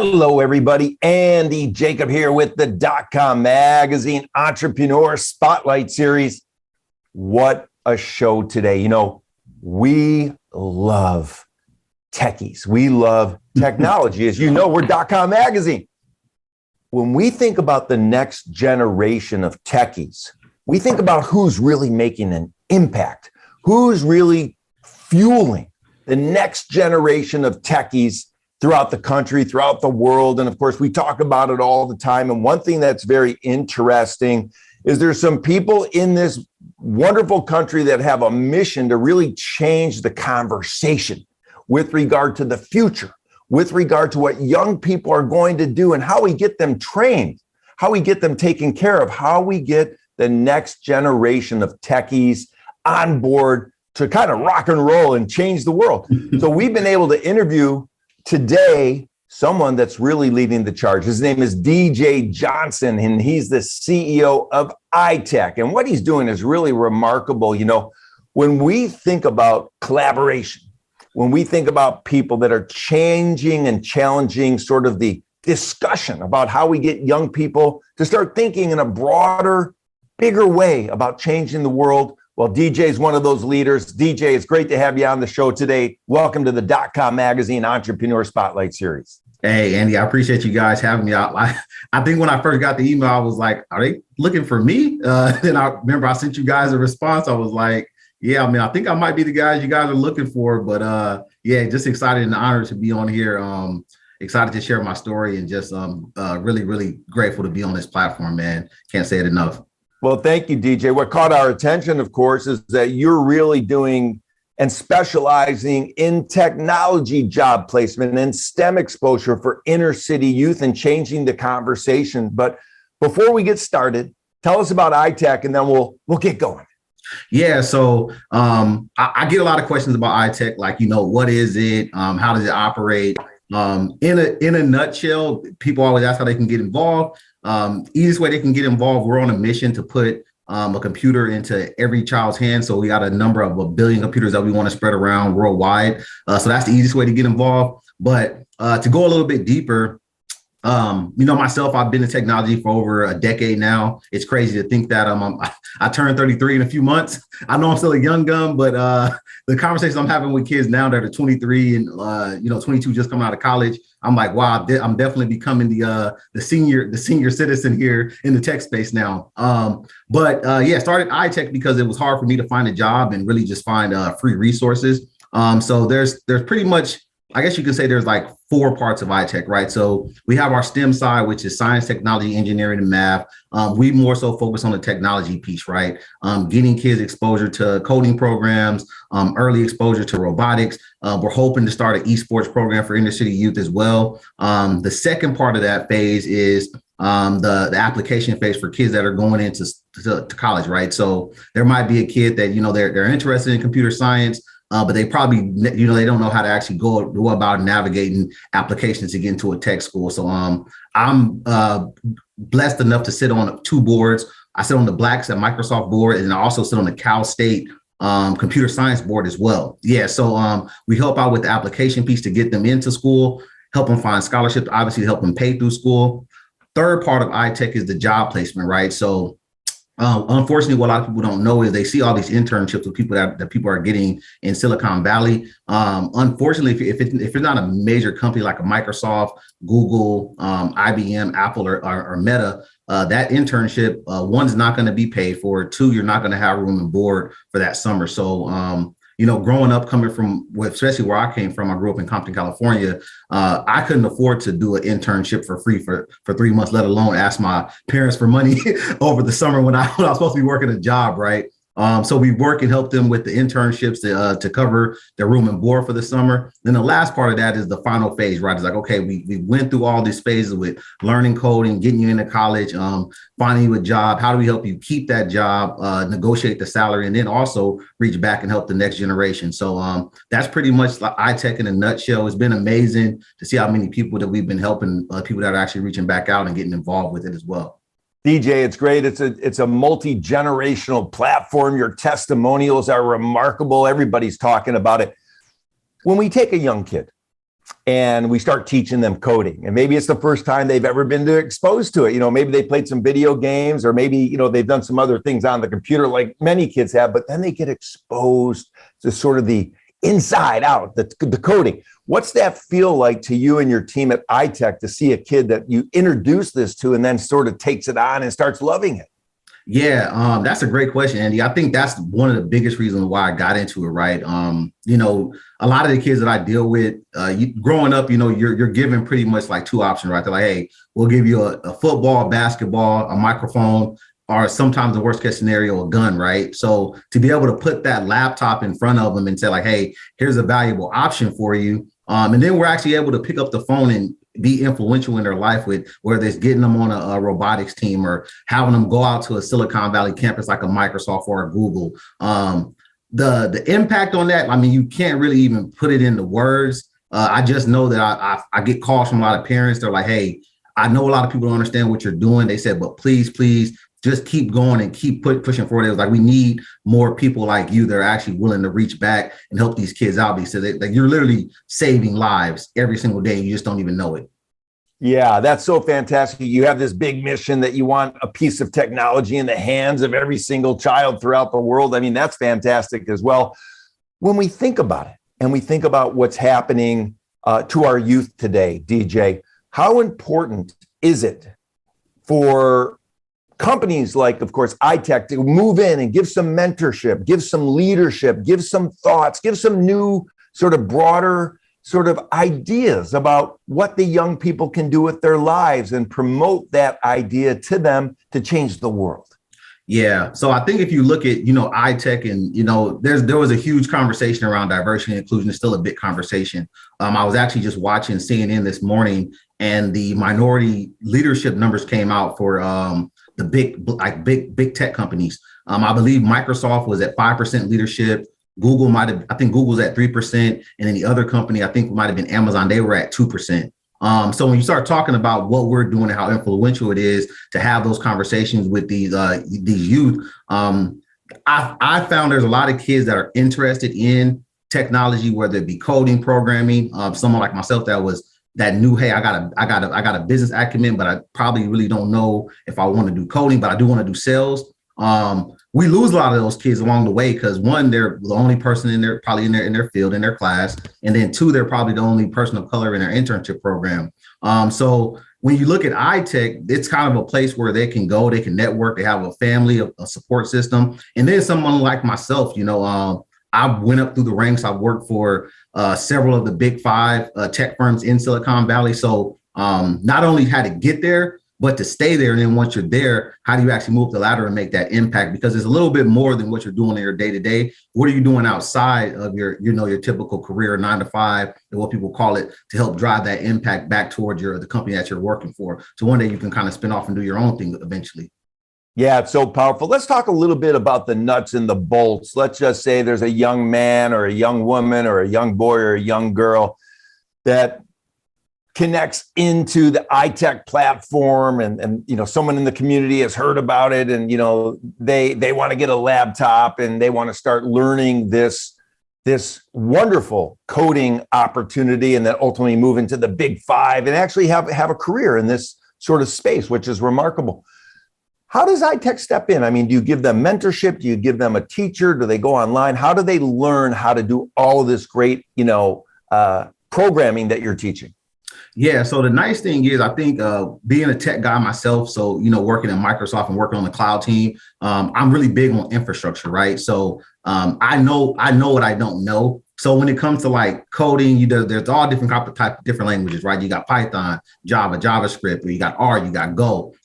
Hello, everybody. Andy Jacob here with the DotCom Magazine Entrepreneur Spotlight Series. What a show today. You know, we love techies. We love technology. As you know, we're DotCom Magazine. When we think about the next generation of techies, we think about who's really making an impact, who's really fueling the next generation of techies throughout the country, throughout the world. And of course, we talk about it all the time. And one thing that's very interesting is there's some people in this wonderful country that have a mission to really change the conversation with regard to the future, with regard to what young people are going to do and how we get them trained, how we get them taken care of, how we get the next generation of techies on board to kind of rock and roll and change the world. So we've been able to interview today someone that's really leading the charge. His name is DJ Johnson, and he's the CEO of ITech. And what he's doing is really remarkable. You know, when we think about collaboration, when we think about people that are changing and challenging sort of the discussion about how we get young people to start thinking in a broader, bigger way about changing the world, well, DJ is one of those leaders. DJ, it's great to have you on the show today. Welcome to the .com Magazine Entrepreneur Spotlight Series. Hey, Andy, I appreciate you guys having me out. I think when I first got the email, I was like, are they looking for me? Then I remember I sent you guys a response. I was like, yeah, I mean, I think I might be the guys you guys are looking for. But yeah, just excited and honored to be on here. Excited to share my story and just really, really grateful to be on this platform, man. Can't say it enough. Well, thank you, DJ. What caught our attention, of course, is that you're really doing and specializing in technology job placement and STEM exposure for inner city youth and changing the conversation. But before we get started, tell us about ITech and then we'll get going. Yeah, so I get a lot of questions about ITech, like, you know, what is it? How does it operate? In a nutshell, people always ask how they can get involved. Easiest way they can get involved, we're on a mission to put a computer into every child's hand. So we got a number of 1 billion computers that we want to spread around worldwide. So that's the easiest way to get involved. But to go a little bit deeper, you know, myself, I've been in technology for over a decade now. It's crazy to think that I turned 33 in a few months. I know I'm still a young gun, but the conversations I'm having with kids now that are 23 and you know, 22 just coming out of college, I'm like, wow, I'm definitely becoming the senior citizen here in the tech space now. But yeah, started iTech because it was hard for me to find a job and really just find free resources. So there's pretty much, I guess you could say there's like 4 parts of iTech, right? So we have our STEM side, which is science, technology, engineering, and math. We more so focus on the technology piece, right? Getting kids exposure to coding programs, early exposure to robotics. We're hoping to start an esports program for inner city youth as well. The second part of that phase is the application phase for kids that are going into college, right? So there might be a kid that, you know, they're interested in computer science, but they probably, you know, they don't know how to actually go about navigating applications to get into a tech school. So I'm blessed enough to sit on 2 boards. I sit on the Blacks at Microsoft board, and I also sit on the Cal State computer science board as well. Yeah, so we help out with the application piece to get them into school, help them find scholarships, obviously help them pay through school. Third part of iTech is the job placement, right? So unfortunately, what a lot of people don't know is they see all these internships with people that people are getting in Silicon Valley. Unfortunately, if it's not a major company like a Microsoft, Google, IBM, Apple, or Meta, that internship, one's not going to be paid for. 2, you're not going to have room and board for that summer. So, you know, growing up, coming from, especially where I came from, I grew up in Compton, California. I couldn't afford to do an internship for free for 3 months, let alone ask my parents for money over the summer when I was supposed to be working a job, right? So we work and help them with the internships to cover their room and board for the summer. Then the last part of that is the final phase, right? It's like, okay, we went through all these phases with learning coding, getting you into college, finding you a job. How do we help you keep that job, negotiate the salary, and then also reach back and help the next generation? So that's pretty much like iTech in a nutshell. It's been amazing to see how many people that we've been helping, people that are actually reaching back out and getting involved with it as well. DJ, it's great. It's a multi-generational platform. Your testimonials are remarkable. Everybody's talking about it. When we take a young kid, and we start teaching them coding. And maybe it's the first time they've ever been exposed to it. Maybe they played some video games, or maybe, they've done some other things on the computer like many kids have, but then they get exposed to sort of the inside out, the coding. What's that feel like to you and your team at ITech to see a kid that you introduce this to and then sort of takes it on and starts loving it? Yeah, that's a great question, Andy. I think that's one of the biggest reasons why I got into it, right? A lot of the kids that I deal with, growing up, you're given pretty much like two options, right? They're like, hey, we'll give you a football, basketball, a microphone, or sometimes the worst case scenario, a gun, right? So to be able to put that laptop in front of them and say like, hey, here's a valuable option for you. And then we're actually able to pick up the phone and be influential in their life, with whether it's getting them on a robotics team or having them go out to a Silicon Valley campus like a Microsoft or a Google. The impact on that, I mean, you can't really even put it into words. I just know that I get calls from a lot of parents. They're like, hey, I know a lot of people don't understand what you're doing. They said, but please just keep going and keep pushing forward. It was like, we need more people like you that are actually willing to reach back and help these kids out, because you're literally saving lives every single day. You just don't even know it. Yeah, that's so fantastic. You have this big mission that you want a piece of technology in the hands of every single child throughout the world. I mean, that's fantastic as well. When we think about it and we think about what's happening to our youth today, DJ, how important is it for companies like, of course, ITech to move in and give some mentorship, give some leadership, give some thoughts, give some new sort of broader sort of ideas about what the young people can do with their lives and promote that idea to them to change the world? Yeah. So I think if you look at, ITech and, there was a huge conversation around diversity and inclusion. It's still a big conversation. I was actually just watching CNN this morning, and the minority leadership numbers came out for the big tech companies. I believe Microsoft was at 5% leadership. Google I think Google's at 3%. And then the other company, I think might have been Amazon, they were at 2%. So when you start talking about what we're doing and how influential it is to have those conversations with these youth, I found there's a lot of kids that are interested in technology, whether it be coding, programming. Someone like myself that knew, hey, I got a business acumen, but I probably really don't know if I want to do coding, but I do want to do sales. We lose a lot of those kids along the way because, one, they're the only person in their field, in their class, and then two, they're probably the only person of color in their internship program. So when you look at ITech, it's kind of a place where they can go, they can network, they have a family, a support system, and then someone like myself, I went up through the ranks. I've worked for several of the big five tech firms in Silicon Valley. So not only had to get there, but to stay there. And then once you're there, how do you actually move the ladder and make that impact? Because it's a little bit more than what you're doing in your day to day. What are you doing outside of your typical career, 9 to 5, and what people call it, to help drive that impact back toward the company that you're working for? So one day you can kind of spin off and do your own thing eventually. Yeah, it's so powerful. Let's talk a little bit about the nuts and the bolts. Let's just say there's a young man or a young woman or a young boy or a young girl that connects into the ITech platform, and someone in the community has heard about it, and they want to get a laptop and they want to start learning this wonderful coding opportunity, and then ultimately move into the big five and actually have a career in this sort of space, which is remarkable. How does ITech step in? I mean, do you give them mentorship? Do you give them a teacher? Do they go online? How do they learn how to do all of this great programming that you're teaching? Yeah. So the nice thing is, I think being a tech guy myself, so, working at Microsoft and working on the cloud team, I'm really big on infrastructure, right? So I know what I don't know. So when it comes to like coding, there's all different languages, right? You got Python, Java, JavaScript, or you got R, you got Go.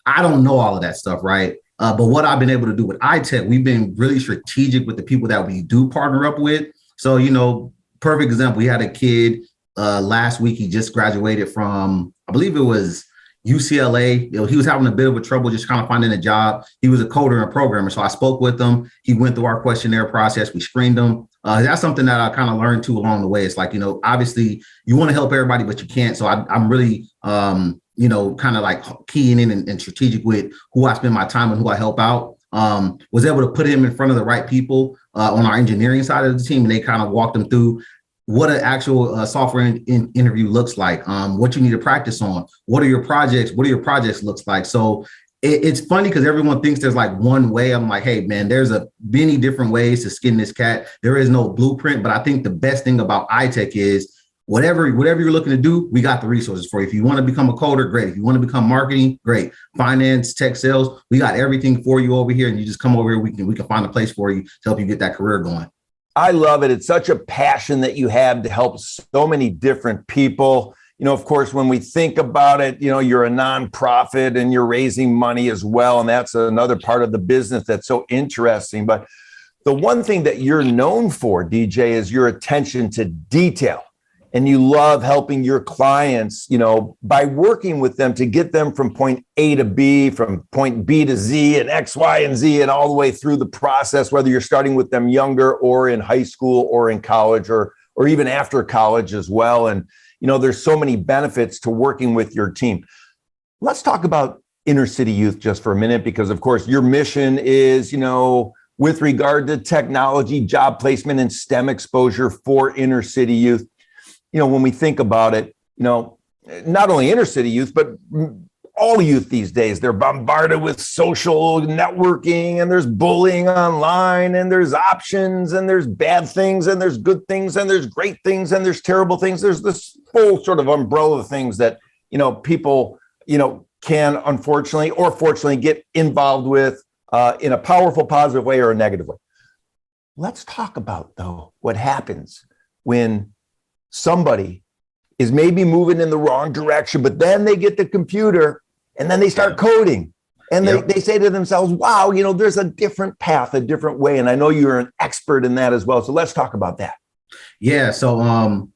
I don't know all of that stuff, right? But what I've been able to do with ITech, we've been really strategic with the people that we do partner up with. So, perfect example, we had a kid last week. He just graduated from, I believe it was UCLA. He was having a bit of a trouble just kind of finding a job. He was a coder and a programmer. So I spoke with him. He went through our questionnaire process. We screened him. That's something that I kind of learned too along the way. It's like, obviously you want to help everybody, but you can't. So I'm really, kind of like keying in and strategic with who I spend my time and who I help out. Was able to put him in front of the right people on our engineering side of the team, and they kind of walked him through what an actual software interview looks like, what you need to practice on, what are your projects looks like. So it's funny because everyone thinks there's like one way. I'm like, hey man, there's many different ways to skin this cat. There is no blueprint, but I think the best thing about ITech is whatever you're looking to do, we got the resources for you. If you want to become a coder, great. If you want to become marketing, great. Finance, tech, sales, we got everything for you over here. And you just come over here, we can find a place for you to help you get that career going. I love it. It's such a passion that you have to help so many different people. Of course, when we think about it, you're a nonprofit and you're raising money as well. And that's another part of the business that's so interesting. But the one thing that you're known for, DJ, is your attention to detail. And you love helping your clients, by working with them to get them from point A to B, from point B to Z and X, Y, and Z, and all the way through the process, whether you're starting with them younger or in high school or in college or even after college as well. And, there's so many benefits to working with your team. Let's talk about inner city youth just for a minute, because of course your mission is, with regard to technology, job placement, and STEM exposure for inner city youth. When we think about it, not only inner city youth, but all youth these days, they're bombarded with social networking, and there's bullying online, and there's options, and there's bad things, and there's good things, and there's great things, and there's terrible things. There's this whole sort of umbrella of things that, people, can unfortunately or fortunately get involved with in a powerful, positive way or a negative way. Let's talk about, though, what happens when somebody is maybe moving in the wrong direction, but then they get the computer and then they start coding and they say to themselves, wow, there's a different path, a different way. And I know you're an expert in that as well. So let's talk about that. Yeah. So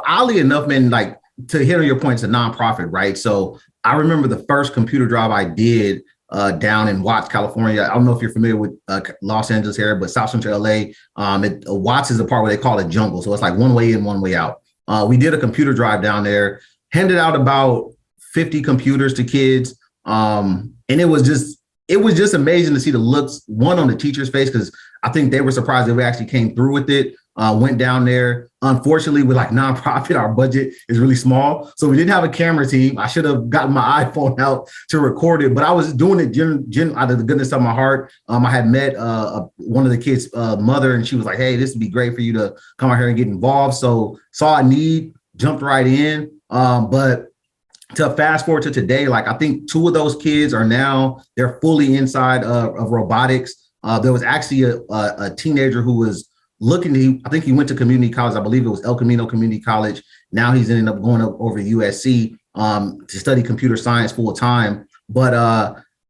oddly enough, man, like to hit on your point, it's a nonprofit, right? So I remember the first computer drive I did down in Watts, California. I don't know if you're familiar with Los Angeles area, but South Central LA. Watts is the part where they call it jungle. So it's like one way in, one way out. We did a computer drive down there, handed out about 50 computers to kids. And it was just amazing to see the looks, one, on the teacher's face, because I think they were surprised that we actually came through with it. Went down there. Unfortunately, with like nonprofit, our budget is really small. So we didn't have a camera team. I should have gotten my iPhone out to record it, but I was doing it out of the goodness of my heart. I had met one of the kids' mother, and she was like, hey, this would be great for you to come out here and get involved. So saw a need, jumped right in. But to fast forward to today, like I think 2 of those kids they're fully inside of robotics. There was actually a teenager who was I think he went to community college. I believe it was El Camino Community College. Now he's ended up going up over to USC to study computer science full time. But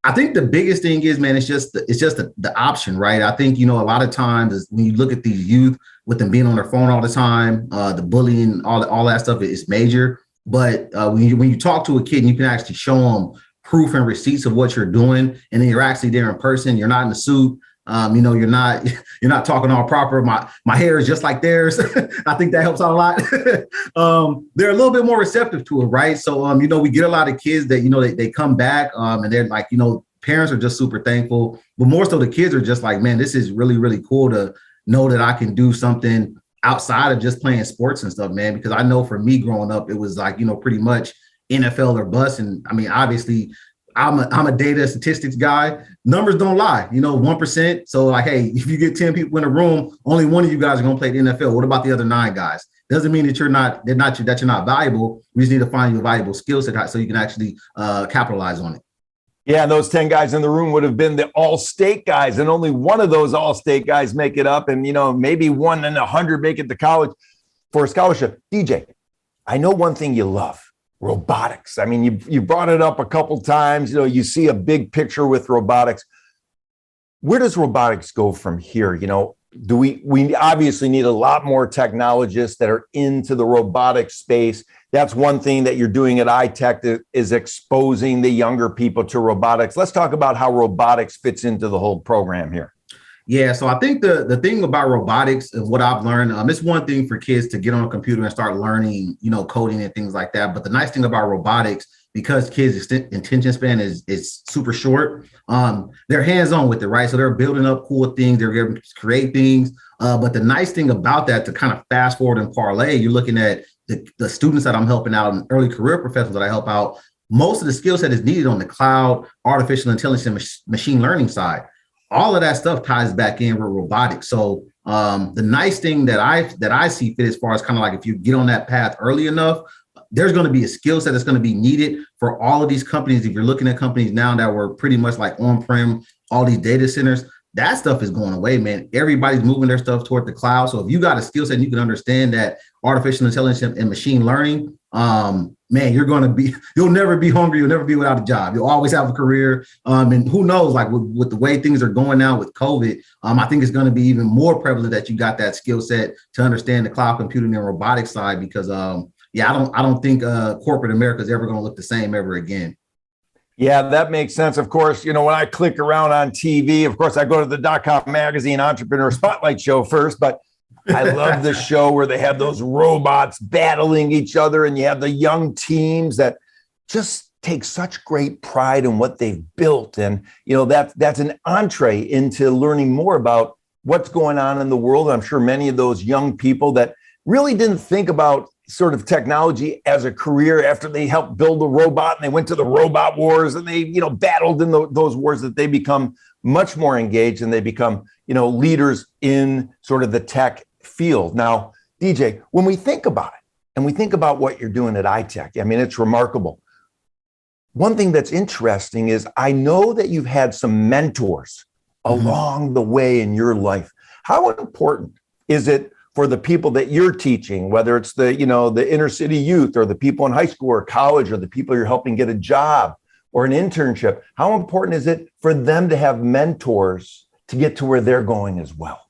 I think the biggest thing is, man, it's just the option, right? I think, a lot of times when you look at these youth with them being on their phone all the time, the bullying, all that stuff is major. But when you talk to a kid and you can actually show them proof and receipts of what you're doing, and then you're actually there in person, you're not in a suit. You're not talking all proper. My hair is just like theirs. I think that helps out a lot. They're a little bit more receptive to it, right? So, we get a lot of kids that, they come back and they're like, parents are just super thankful, but more so the kids are just like, man, this is really, really cool to know that I can do something outside of just playing sports and stuff, man. Because I know for me growing up, it was like, pretty much NFL or bust. And I mean, obviously, I'm a data statistics guy. Numbers don't lie, 1%. So like, hey, if you get 10 people in a room, only one of you guys are going to play the NFL. What about the other 9 guys? Doesn't mean that you're not valuable. We just need to find you a valuable skill set so you can actually capitalize on it. Yeah, and those 10 guys in the room would have been the all-state guys, and only one of those all-state guys make it up, and maybe 1 in 100 make it to college for a scholarship. DJ, I know one thing you love. Robotics. I mean, you brought it up a couple times. You see a big picture with robotics. Where does robotics go from here? Do we obviously need a lot more technologists that are into the robotics space. That's one thing that you're doing at ITech is exposing the younger people to robotics. Let's talk about how robotics fits into the whole program here. Yeah, so I think the thing about robotics is what I've learned. It's one thing for kids to get on a computer and start learning, coding and things like that. But the nice thing about robotics because kids' attention span is super short. They're hands-on with it, right? So they're building up cool things, they're able to create things. But the nice thing about that, to kind of fast forward and parlay, you're looking at the students that I'm helping out and early career professionals that I help out. Most of the skill set is needed on the cloud, artificial intelligence, and machine learning side. All of that stuff ties back in with robotics. So the nice thing that I see fit, as far as kind of like, if you get on that path early enough, there's going to be a skill set that's going to be needed for all of these companies. If you're looking at companies now that were pretty much like on-prem, all these data centers, that stuff is going away, man. Everybody's moving their stuff toward the cloud. So if you got a skill set and you can understand that artificial intelligence and machine learning, man, you'll never be hungry. You'll never be without a job. You'll always have a career. And who knows, like with the way things are going now with COVID, I think it's going to be even more prevalent that you got that skill set to understand the cloud computing and robotics side, because yeah, I don't think corporate America is ever going to look the same ever again. Yeah, that makes sense. Of course, when I click around on TV, of course, I go to the .com magazine entrepreneur spotlight show first, but I love the show where they have those robots battling each other, and you have the young teams that just take such great pride in what they've built. And, that's an entree into learning more about what's going on in the world. I'm sure many of those young people that really didn't think about sort of technology as a career after they helped build a robot and they went to the robot wars and they, battled in those wars, that they become much more engaged and they become, leaders in sort of the tech field. Now, DJ, when we think about it and we think about what you're doing at ITech, I mean, it's remarkable. One thing that's interesting is I know that you've had some mentors along the way in your life. How important is it for the people that you're teaching, whether it's the inner city youth or the people in high school or college or the people you're helping get a job or an internship? How important is it for them to have mentors to get to where they're going as well?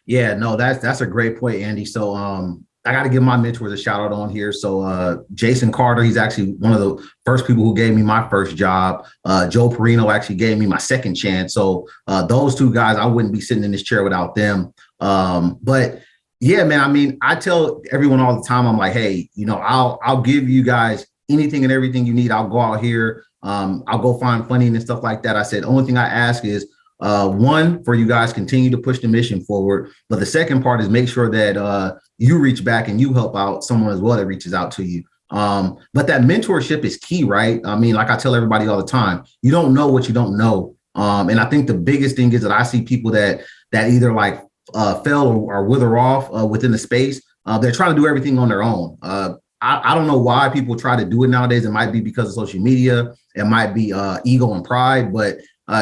Yeah, no, that's a great point, Andy. So I got to give my mentors a shout out on here. So Jason Carter, he's actually one of the first people who gave me my first job. Joe Perino actually gave me my second chance. So those two guys, I wouldn't be sitting in this chair without them. But yeah, man, I mean, I tell everyone all the time, I'm like, hey, I'll give you guys anything and everything you need. I'll go out here. I'll go find funding and stuff like that. I said, the only thing I ask is, one, for you guys continue to push the mission forward. But the second part is make sure that you reach back and you help out someone as well that reaches out to you. But that mentorship is key, right? I mean, like I tell everybody all the time, you don't know what you don't know. And I think the biggest thing is that I see people that either like fail or wither off within the space. They're trying to do everything on their own. I don't know why people try to do it nowadays. It might be because of social media. It might be ego and pride, but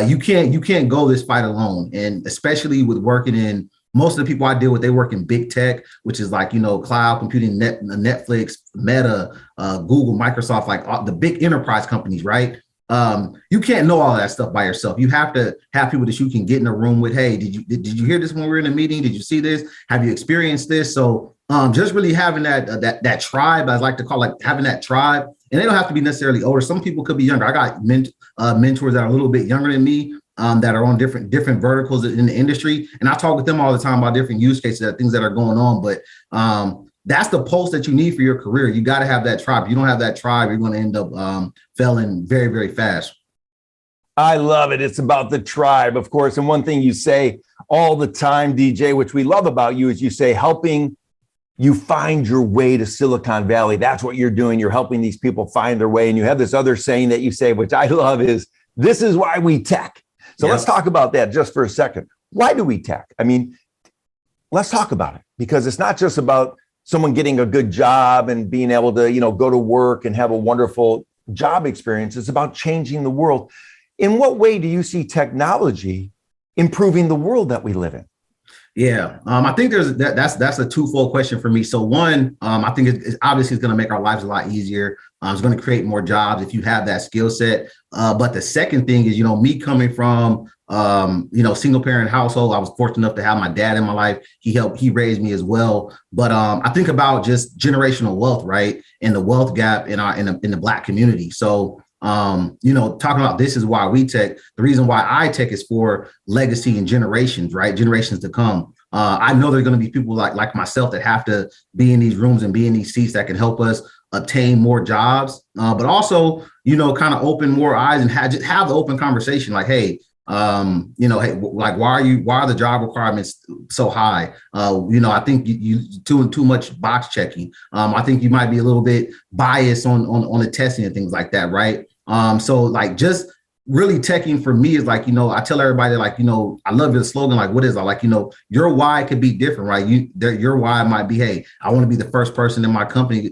you can't go this fight alone. And especially with working in, most of the people I deal with, they work in big tech, which is like, cloud computing, Netflix, Meta, Google, Microsoft, like the big enterprise companies, right? You can't know all that stuff by yourself. You have to have people that you can get in a room with. Hey, did you hear this when we were in a meeting? Did you see this? Have you experienced this? So just really having that tribe, I like to call, like having that tribe, and they don't have to be necessarily older. Some people could be younger. I got mentors that are a little bit younger than me, that are on different verticals in the industry, and I talk with them all the time about different use cases, things that are going on. But that's the pulse that you need for your career. You got to have that tribe. If you don't have that tribe, you're going to end up failing very, very fast. I love it. It's about the tribe, of course. And one thing you say all the time, DJ, which we love about you, is you say helping you find your way to Silicon Valley. That's what you're doing. You're helping these people find their way. And you have this other saying that you say, which I love, is this is why we tech. So Let's talk about that just for a second. Why do we tech? I mean, let's talk about it, because it's not just about someone getting a good job and being able to, go to work and have a wonderful job experience. It's about changing the world. In what way do you see technology improving the world that we live in? Yeah, I think that's a twofold question for me. So one, I think it's obviously going to make our lives a lot easier. It's going to create more jobs if you have that skill set. But the second thing is, me coming from, single parent household, I was fortunate enough to have my dad in my life. He raised me as well. But I think about just generational wealth, right? And the wealth gap in the Black community. So talking about this is why we tech. The reason why ITech is for legacy and generations, right? Generations to come. I know there's going to be people like myself that have to be in these rooms and be in these seats that can help us obtain more jobs, but also, kind of open more eyes and just have the open conversation. Like, hey, hey, like, why are the job requirements so high? I think you doing too much box checking. I think you might be a little bit biased on the testing and things like that, right? So like just really teching for me is like, I tell everybody like, I love your slogan. Like, what is it? Like, your why could be different, right? Your why might be, hey, I want to be the first person in my company,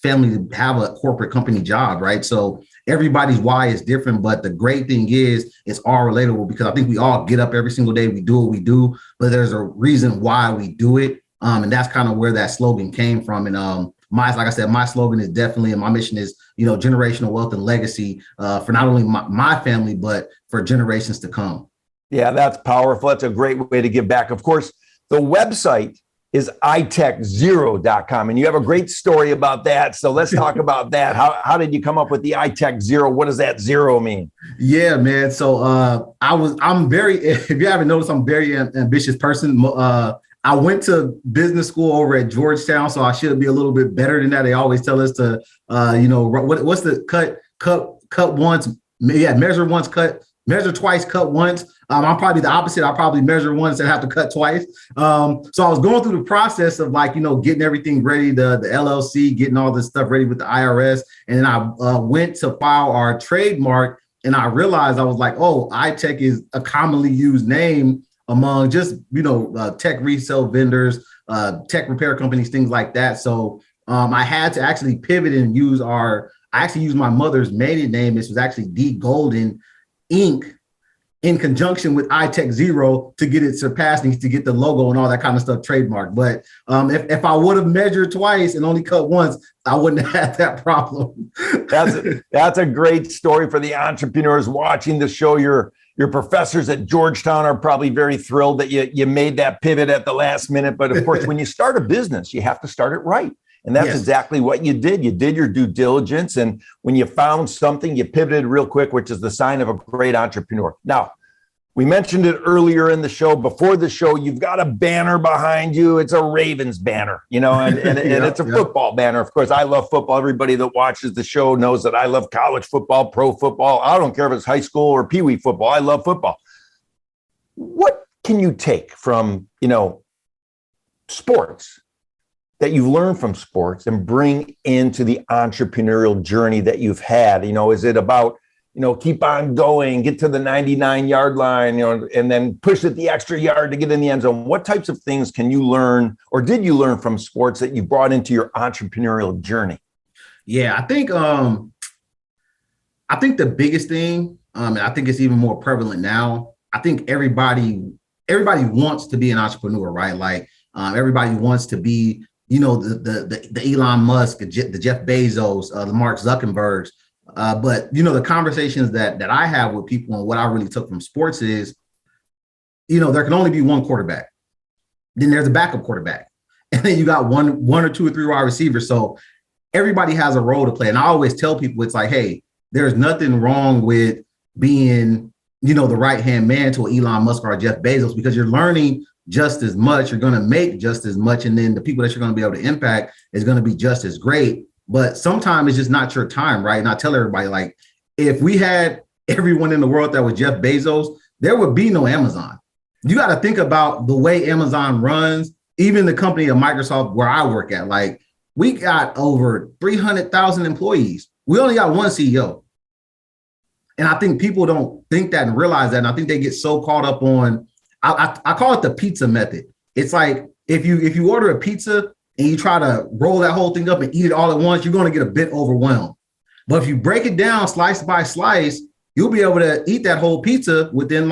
family to have a corporate company job, right? So everybody's why is different, but the great thing is it's all relatable because I think we all get up every single day, we do what we do, but there's a reason why we do it. And that's kind of where that slogan came from. And like I said, my slogan is definitely, and my mission is, generational wealth and legacy for not only my family, but for generations to come. Yeah, that's powerful. That's a great way to give back. Of course, the website is ITech0.com. And you have a great story about that. So let's talk about that. How did you come up with the ITech 0? What does that 0 mean? Yeah, man. So I'm very, if you haven't noticed, I'm a very ambitious person. I went to business school over at Georgetown, so I should be a little bit better than that. They always tell us to, what's the cut once, measure once, measure twice, cut once. I'm probably the opposite. I probably measure once and have to cut twice. So I was going through the process of like, getting everything ready, the LLC, getting all this stuff ready with the IRS. And then I went to file our trademark and I realized I was like, oh, ITech is a commonly used name among just, tech resale vendors, tech repair companies, things like that. So I had to actually pivot and use I actually used my mother's maiden name. This was actually D Golden Inc. in conjunction with ITech 0 to get it surpassed, to get the logo and all that kind of stuff trademarked. But if I would have measured twice and only cut once, I wouldn't have had that problem. That's a great story for the entrepreneurs watching the show. Your professors at Georgetown are probably very thrilled that you made that pivot at the last minute. But of course, when you start a business, you have to start it right. And that's exactly what you did. You did your due diligence. And when you found something, you pivoted real quick, which is the sign of a great entrepreneur. Now, we mentioned it earlier in the show. Before the show, you've got a banner behind you. It's a Ravens banner, and it's a football banner. Of course, I love football. Everybody that watches the show knows that I love college football, pro football. I don't care if it's high school or peewee football. I love football. What can you take from, sports that you've learned from sports and bring into the entrepreneurial journey that you've had? Is it about, keep on going, get to the 99-yard line, and then push it the extra yard to get in the end zone? What types of things can you learn, or did you learn from sports that you brought into your entrepreneurial journey? Yeah, I think the biggest thing, and I think it's even more prevalent now, I think everybody wants to be an entrepreneur, right? Like everybody wants to be, the Elon Musk, the Jeff Bezos, the Mark Zuckerbergs. But the conversations that I have with people and what I really took from sports is, there can only be one quarterback. Then there's a backup quarterback, and then you got one or two or three wide receivers. So everybody has a role to play. And I always tell people, it's like, hey, there's nothing wrong with being, the right-hand man to Elon Musk or Jeff Bezos, because you're learning just as much, you're going to make just as much, and then the people that you're going to be able to impact is going to be just as great. But sometimes it's just not your time, right? And I tell everybody, like, if we had everyone in the world that was Jeff Bezos, there would be no Amazon. You got to think about the way Amazon runs, even the company of Microsoft where I work at. Like, we got over 300,000 employees. We only got one CEO. And I think people don't think that and realize that. And I think they get so caught up on, I call it the pizza method. It's like, if you order a pizza and you try to roll that whole thing up and eat it all at once, you're going to get a bit overwhelmed. But if you break it down slice by slice, you'll be able to eat that whole pizza within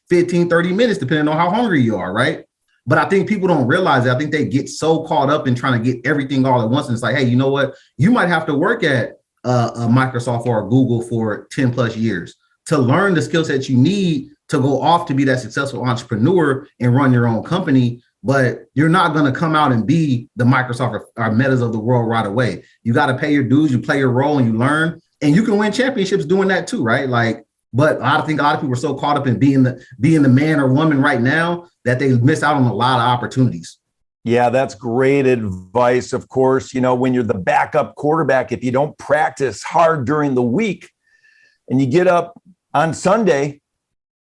15, 30 minutes, depending on how hungry you are, right? But I think people don't realize that. I think they get so caught up in trying to get everything all at once. And it's like, hey, you know what? You might have to work at a Microsoft or a Google for 10 plus years to learn the skill sets you need to go off to be that successful entrepreneur and run your own company. But you're not going to come out and be the Microsoft or Metas of the world right away. You got to pay your dues, you play your role, and you learn, and you can win championships doing that too, right? Like, but I think a lot of people are so caught up in being the man or woman right now that they miss out on a lot of opportunities. Yeah, that's great advice. Of course, when you're the backup quarterback, if you don't practice hard during the week and you get up on Sunday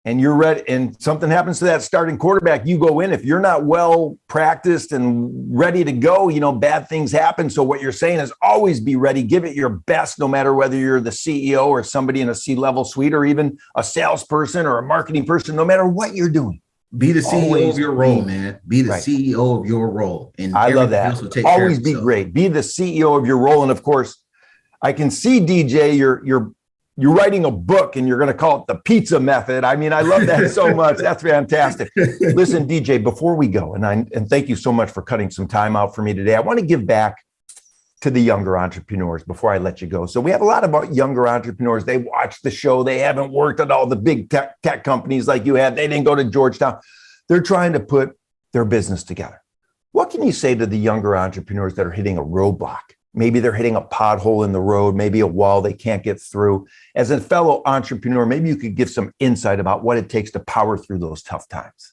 and you're ready and something happens to that starting quarterback, you go in. If you're not well practiced and ready to go, bad things happen. So what you're saying is always be ready, give it your best, no matter whether you're the CEO or somebody in a C-level suite or even a salesperson or a marketing person, no matter what you're doing. Be the CEO of your role, man. Be the CEO of your role. And I love that. Always be great. Be the CEO of your role. And of course, I can see, DJ, you're writing a book and you're going to call it the pizza method. I mean, I love that so much. That's fantastic. Listen, DJ, before we go, and thank you so much for cutting some time out for me today. I want to give back to the younger entrepreneurs before I let you go. So we have a lot of younger entrepreneurs. They watch the show. They haven't worked at all the big tech companies like you have. They didn't go to Georgetown. They're trying to put their business together. What can you say to the younger entrepreneurs that are hitting a roadblock? Maybe they're hitting a pothole in the road, maybe a wall they can't get through. As a fellow entrepreneur, maybe you could give some insight about what it takes to power through those tough times.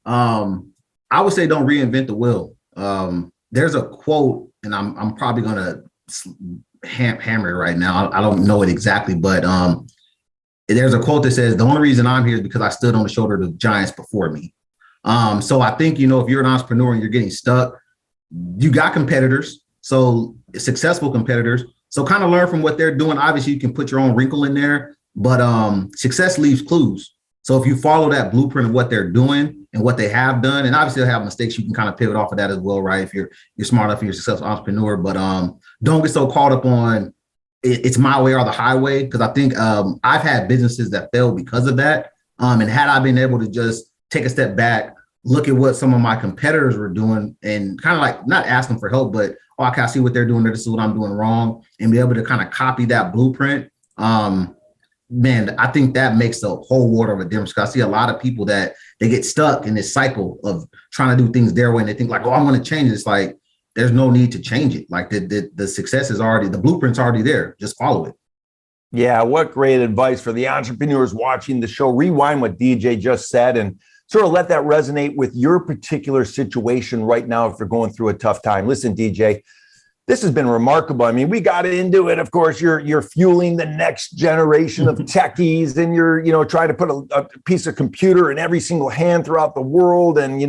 I would say don't reinvent the wheel. There's a quote, and I'm probably going to hammer it right now. I don't know it exactly, but there's a quote that says, the only reason I'm here is because I stood on the shoulder of the giants before me. So I think, if you're an entrepreneur and you're getting stuck, you got competitors, so successful competitors. So kind of learn from what they're doing. Obviously, you can put your own wrinkle in there, but success leaves clues. So if you follow that blueprint of what they're doing and what they have done, and obviously they'll have mistakes, you can kind of pivot off of that as well, right? If you're smart enough and you're a successful entrepreneur, but don't get so caught up on it's my way or the highway. Because I think I've had businesses that failed because of that. And had I been able to just take a step back, look at what some of my competitors were doing and kind of like not ask them for help, but okay, I see what they're doing. This is what I'm doing wrong, and be able to kind of copy that blueprint. Man, I think that makes the whole world of a difference. Because I see a lot of people that they get stuck in this cycle of trying to do things their way, and they think like, "Oh, I want to change it." It's like there's no need to change it. Like the success is already, the blueprint's already there. Just follow it. Yeah, what great advice for the entrepreneurs watching the show. Rewind what DJ just said and sort of let that resonate with your particular situation right now if you're going through a tough time. Listen, DJ, this has been remarkable. I mean, we got into it. Of course, you're fueling the next generation of techies, and you're trying to put a piece of computer in every single hand throughout the world, and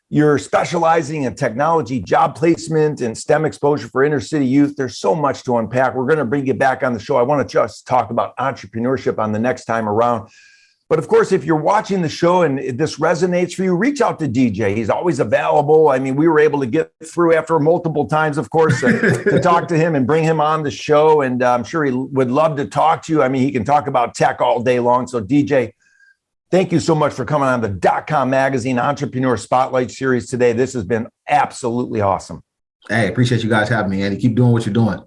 you're specializing in technology, job placement, and STEM exposure for inner city youth. There's so much to unpack. We're going to bring you back on the show. I want to just talk about entrepreneurship on the next time around. But of course, if you're watching the show and this resonates for you, reach out to DJ. He's always available. I mean, we were able to get through after multiple times, of course, to talk to him and bring him on the show. And I'm sure he would love to talk to you. I mean, he can talk about tech all day long. So DJ, thank you so much for coming on the .com Magazine Entrepreneur Spotlight Series today. This has been absolutely awesome. Hey, appreciate you guys having me, Andy. Keep doing what you're doing.